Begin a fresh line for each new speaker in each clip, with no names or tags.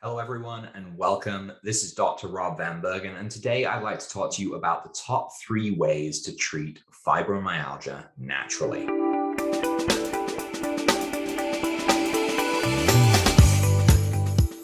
Hello, everyone, and welcome. This is Dr. Rob Van Bergen, and today I'd like to talk to you about the top 3 ways to treat fibromyalgia naturally.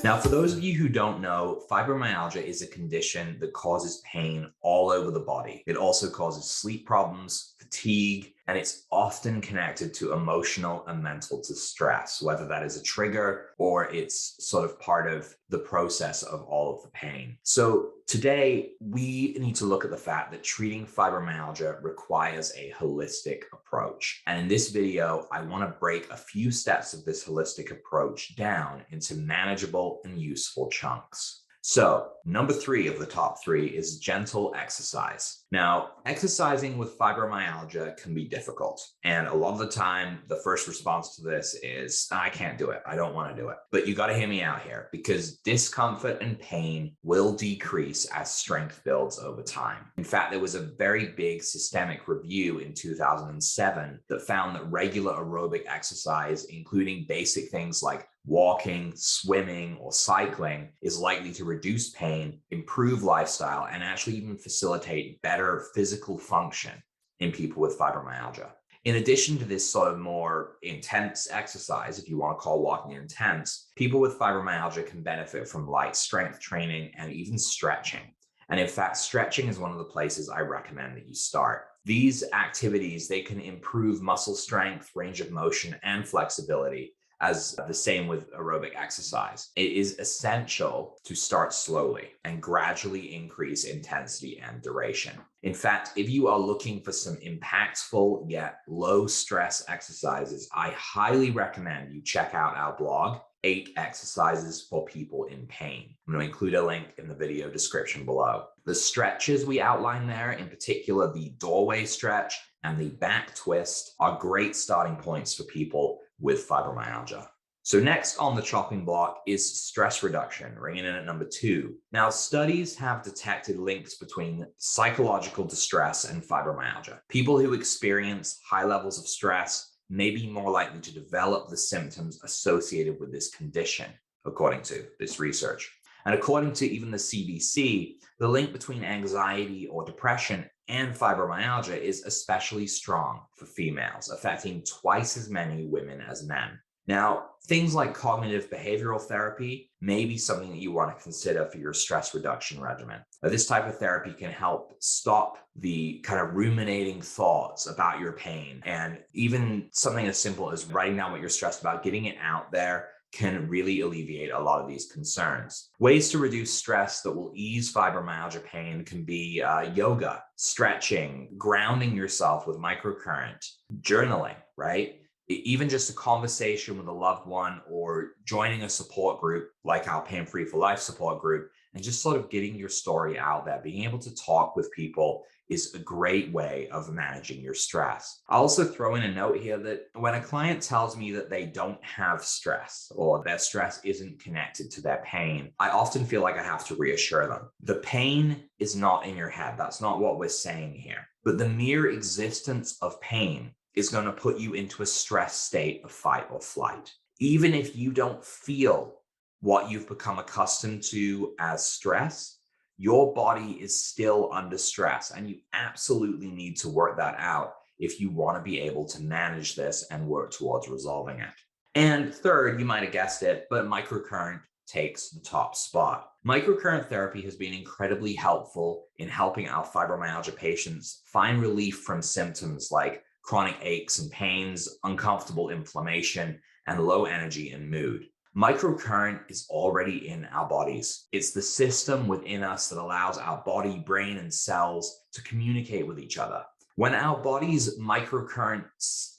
Now, for those of you who don't know, fibromyalgia is a condition that causes pain all over the body. It also causes sleep problems, fatigue, and it's often connected to emotional and mental distress, whether that is a trigger or it's sort of part of the process of all of the pain. So today, we need to look at the fact that treating fibromyalgia requires a holistic approach. And in this video, I want to break a few steps of this holistic approach down into manageable and useful chunks. So, number 3 of the top 3 is gentle exercise. Now, exercising with fibromyalgia can be difficult. And a lot of the time, the first response to this is, I can't do it. I don't want to do it. But you got to hear me out here because discomfort and pain will decrease as strength builds over time. In fact, there was a very big systemic review in 2007 that found that regular aerobic exercise, including basic things like walking, swimming, or cycling, is likely to reduce pain, improve lifestyle, and actually even facilitate better physical function in people with fibromyalgia. In addition to this sort of more intense exercise, if you want to call walking intense, people with fibromyalgia can benefit from light strength training and even stretching. And in fact, stretching is one of the places I recommend that you start. These activities, they can improve muscle strength, range of motion, and flexibility, as the same with aerobic exercise. It is essential to start slowly and gradually increase intensity and duration. In fact, if you are looking for some impactful yet low stress exercises, I highly recommend you check out our blog, 8 Exercises for People in Pain. I'm going to include a link in the video description below. The stretches we outline there, in particular the doorway stretch and the back twist, are great starting points for people with fibromyalgia. So next on the chopping block is stress reduction, ringing in at number 2. Now, studies have detected links between psychological distress and fibromyalgia. People who experience high levels of stress may be more likely to develop the symptoms associated with this condition, according to this research. And according to even the CDC, the link between anxiety or depression and fibromyalgia is especially strong for females, affecting twice as many women as men. Now, things like cognitive behavioral therapy may be something that you want to consider for your stress reduction regimen. This type of therapy can help stop the kind of ruminating thoughts about your pain. And even something as simple as writing down what you're stressed about, getting it out there, can really alleviate a lot of these concerns. Ways to reduce stress that will ease fibromyalgia pain can be yoga, stretching, grounding yourself with microcurrent, journaling, right? Even just a conversation with a loved one or joining a support group like our Pain Free for Life support group, and just sort of getting your story out there, being able to talk with people is a great way of managing your stress. I'll also throw in a note here that when a client tells me that they don't have stress or their stress isn't connected to their pain, I often feel like I have to reassure them. The pain is not in your head. That's not what we're saying here. But the mere existence of pain is going to put you into a stress state of fight or flight. Even if you don't feel what you've become accustomed to as stress, your body is still under stress, and you absolutely need to work that out if you want to be able to manage this and work towards resolving it. And third, you might have guessed it, but microcurrent takes the top spot. Microcurrent therapy has been incredibly helpful in helping our fibromyalgia patients find relief from symptoms like chronic aches and pains, uncomfortable inflammation, and low energy and mood. Microcurrent is already in our bodies. It's the system within us that allows our body, brain, and cells to communicate with each other. When our body's microcurrent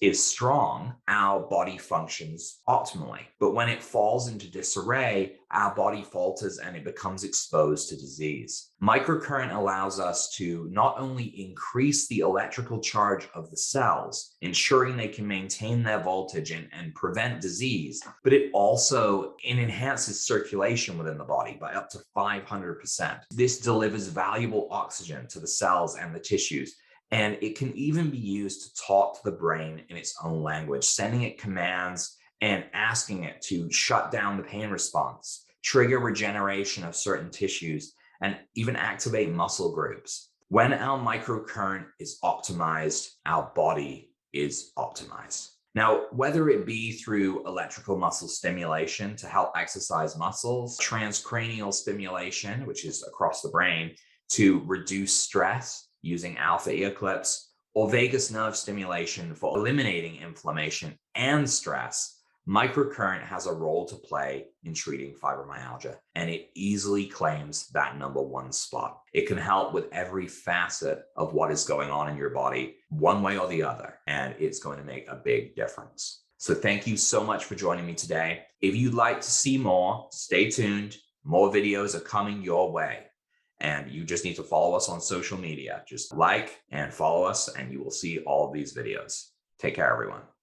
is strong, our body functions optimally. But when it falls into disarray, our body falters and it becomes exposed to disease. Microcurrent allows us to not only increase the electrical charge of the cells, ensuring they can maintain their voltage and prevent disease, but it also enhances circulation within the body by up to 500%. This delivers valuable oxygen to the cells and the tissues. And it can even be used to talk to the brain in its own language, sending it commands and asking it to shut down the pain response, trigger regeneration of certain tissues, and even activate muscle groups. When our microcurrent is optimized, our body is optimized. Now, whether it be through electrical muscle stimulation to help exercise muscles, transcranial stimulation, which is across the brain, to reduce stress using alpha ear clips, or vagus nerve stimulation for eliminating inflammation and stress, microcurrent has a role to play in treating fibromyalgia, and it easily claims that #1 spot. It can help with every facet of what is going on in your body, one way or the other, and it's going to make a big difference. So thank you so much for joining me today. If you'd like to see more, stay tuned. More videos are coming your way. And you just need to follow us on social media. Just like and follow us, and you will see all of these videos. Take care, everyone.